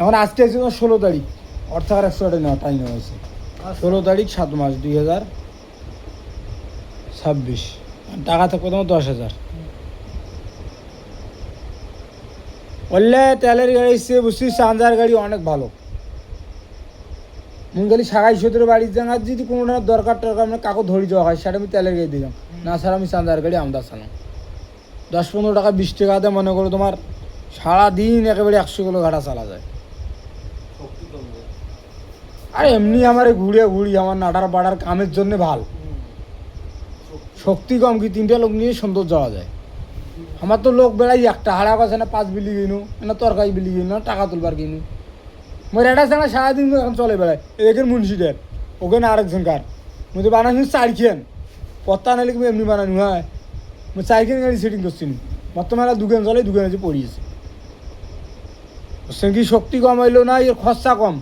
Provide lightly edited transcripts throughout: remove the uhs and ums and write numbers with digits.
এখন আজকে আছে 16 তারিখ অর্থাৎ 100 টাকা নেওয়া টাইম হয়েছে 16 তারিখ 7 মাস 2026 টাকা থাকবে তোমার 10,000 বললে তেলের গাড়ি সে বুঝছি চাঁদার গাড়ি অনেক ভালো মুঙ্গালি সাগাই সতের বাড়ির জানার যদি কোনো দরকার টরকার মানে কাকু ধরি যাওয়া হয় সেটা আমি তেলের গাড়ি দিলাম না স্যার আমি চাঁদার গাড়ি আমদার চালাম 10-15 টাকা 20 টাকাতে মনে করো তোমার সারাদিন একেবারে 100 কিলো ঘাটা চালা যায় আর এমনি আমার ঘুরে ঘুরি আমার নাটার বাড়ার কামের জন্য ভাল শক্তি কম কি 3টা লোক নিয়ে সুন্দর যাওয়া যায় আমার তো লোক বেড়াই একটা হাড়া আছে না 5 বিলি কিনু না তরকারি বিলি কিনু না টাকা তুলবার কিনু মোর এটা জানা সারাদিন এখন চলে বেড়ায় এদের মুন্সিদের ওখানে আরেকজন কার মুঝে বানানি 4 খেন পত্তা নালে কি এমনি বানানো হয় মই 4 খেন গাড়ি সেটিং করছি বর্তমানে দোকান চলে দোকানে যে পড়িয়েছে সে কি শক্তি কম হইলো না এর খরচা কম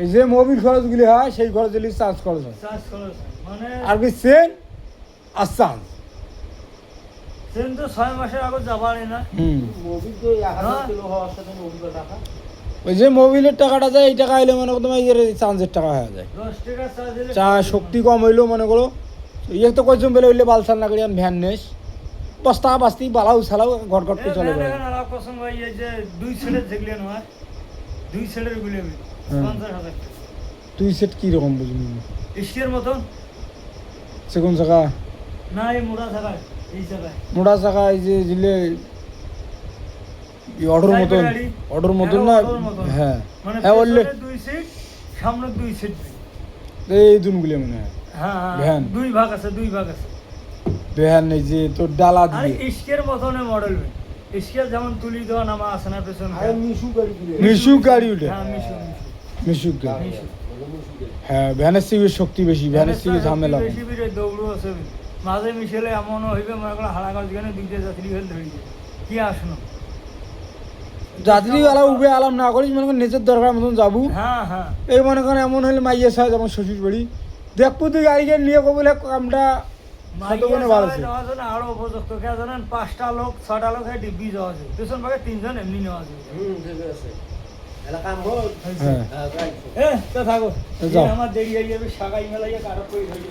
এই যে মোবিল খরচগুলি হয় সেই খরচগুলি চার্জ খরচ হয় আর কি সেন আর চার্জ সেন তো 6 মাসের আগে যাবারই না মোবিল তো 1000 কিলো হওয়ার সাথে মোবিল টাকা ওই যে মোবিলের টাকাটা যায় এই টাকা এলে মনে করো তোমার ইয়ের চার্জের টাকা হয়ে যায় 10 টাকা চার্জ দিলে চা শক্তি কম হইলেও মনে করো ইয়ে তো কয়েকজন বেলে হইলে বালসাল না করি ভ্যান নেস বস্তা বাস্তি বালাও ছালাও ঘট ঘট করে চলে বেড়ায় এখন আলাপ প্রসঙ্গ এই যে 2 সেটের যেগুলো নয় 2 সেটের গুলো 50,000 তুই সেট কি রকম বুঝলি ইস্কের মতন সে কোন জায়গা না এই মোড়া থাকায় এই জায়গায় মোটা জায়গা এই যে জিলে অর্ডার মতন না হ্যাঁ মানে হ্যাঁ বললে 2 সিট সামনে 2 সিট এই দুনগুলি মনে হয় হ্যাঁ ভ্যান। 2 ভাগ আছে 2 ভাগ আছে ভ্যান এই যে তোর ডালা আর দিয়ে ইস্কের মতনের মডেল ইস্কের যেমন তুলি দেওয়া নামা আছে না পেছন আরে মিশু গাড়ি কিনে মিশু গাড়ি উঠে হ্যাঁ মিশু মিশু গাড়ি মিশু হ্যাঁ ভ্যানের থেকে শক্তি বেশি ভ্যানের থেকে ঝামেলা কম। বেশি বেশি দৌড়ও আছে মাঝে মিশেলে এমনও হইবে মনে করো হালাগাছ গেলে 2টা যাত্রী হলে ধরে কি আসনো যাত্রী আলা উবে আলাম না করিস মনে কর নিজের দরকার মতন যাবো হ্যাঁ হ্যাঁ এই মনে করেন এমন হলে মাইয়ে সাজ যেমন শ্বশুর বাড়ি দেখবো তুই গাড়িকে নিয়ে কবলে কামটা কতক্ষণে ভালো আছে যাওয়ার জন্য আরো উপযুক্ত কে জানেন 5টা লোক 6টা লোক ডিব্বি যাওয়া আছে পেছন ভাগে 3জন এমনি নেওয়া আছে ঠিক আছে এলাকা আমল হ্যাঁ হ্যাঁ তো থাকো যাও। আমার দেরি হয়ে যাবে সাগাই মেলাইয়া কারো করে ধরে